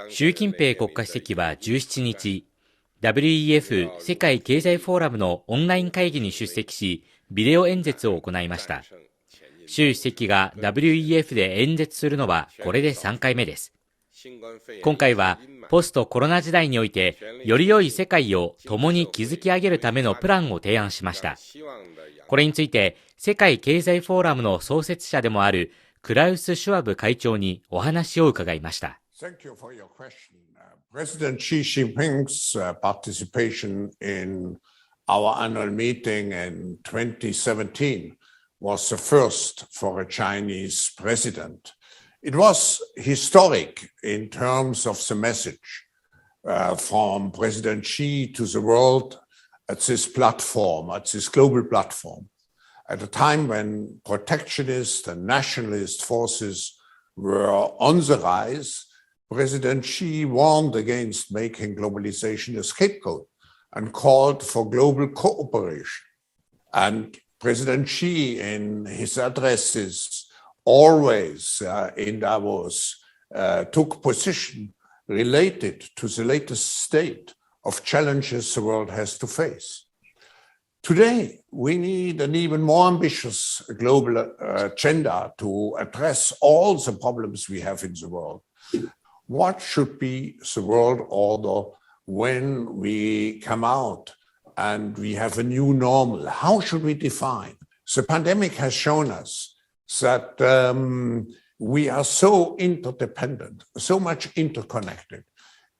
習近平国家主席は17日、WEF 世界経済フォーラムのオンライン会議に出席し、ビデオ演説を行いました。習主席が WEF で演説するのはこれで3回目です。今回はポストコロナ時代においてより良い世界を共に築き上げるためのプランを提案しました。これについて世界経済フォーラムの創設者でもあるクラウス・シュワブ会長にお話を伺いました。President Xi Jinping's participation in our annual meeting in 2017 was the first for a Chinese president. It was historic in terms of the message from President Xi to the world at this platform, at this global platform, at a time when protectionist and nationalist forces were on the rise. President Xi warned against making globalization a scapegoat and called for global cooperation. And President Xi, in his addresses, always in Davos, took position related to the latest state of challenges the world has to face. Today, we need an even more ambitious global agenda to address all the problems we have in the world. What should be the world order when we come out and we have a new normal? How should we define? The pandemic has shown us that we are so interdependent, so much interconnected.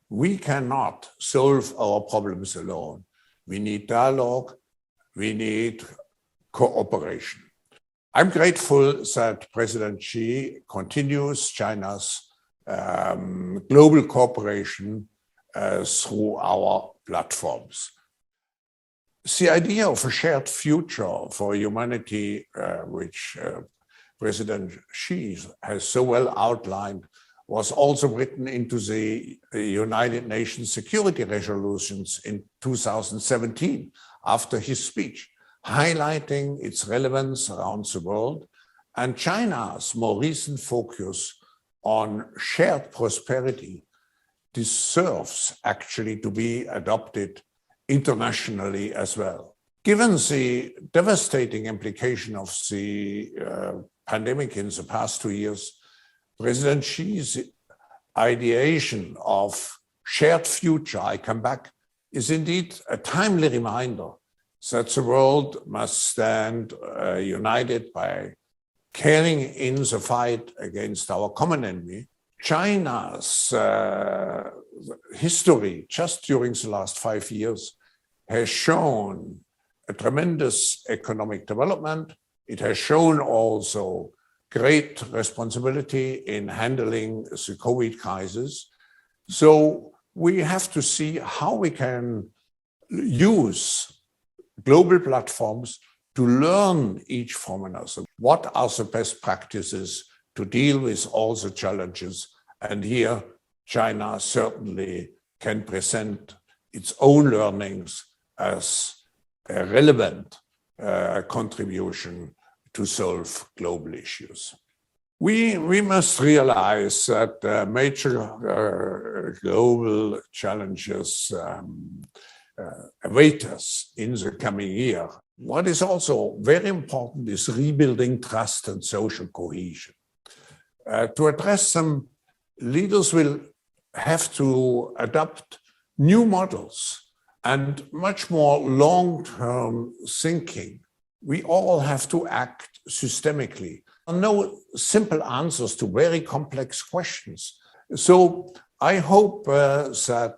We cannot solve our problems alone. We need dialogue. We need cooperation. I'm grateful that President Xi continues China's global cooperation through our platforms. The idea of a shared future for humanity, which President Xi has so well outlined, was also written into the United Nations Security Resolutions in 2017 after his speech, highlighting its relevance around the world and China's more recent focus on shared prosperity deserves actually to be adopted internationally as well. Given the devastating implication of the pandemic in the past 2 years, President Xi's ideation of shared future, I come back, is indeed a timely reminder that the world must stand united by carrying in the fight against our common enemy. China's history, just during the last 5 years, has shown a tremendous economic development. It has shown also great responsibility in handling the COVID crisis. So we have to see how we can use global platforms to learn each from another. What are the best practices to deal with all the challenges? And here, China certainly can present its own learnings as a relevant contribution to solve global issues. We must realize that major global challenges await us in the coming year. What is also very important is rebuilding trust and social cohesion. To address them, leaders will have to adopt new models and much more long-term thinking. We all have to act systemically. No simple answers to very complex questions. So I hope that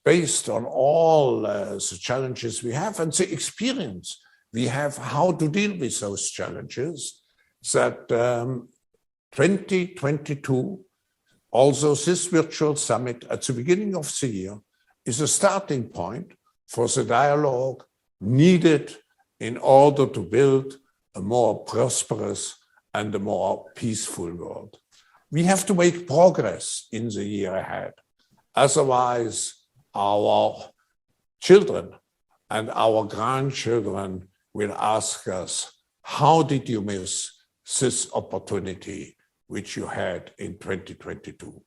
based on all the challenges we have and the experience we have how to deal with those challenges, that 2022, also this virtual summit at the beginning of the year, is a starting point for the dialogue needed in order to build a more prosperous and a more peaceful world. We have to make progress in the year ahead. Otherwise, our children and our grandchildren will ask us, how did you miss this opportunity which you had in 2022?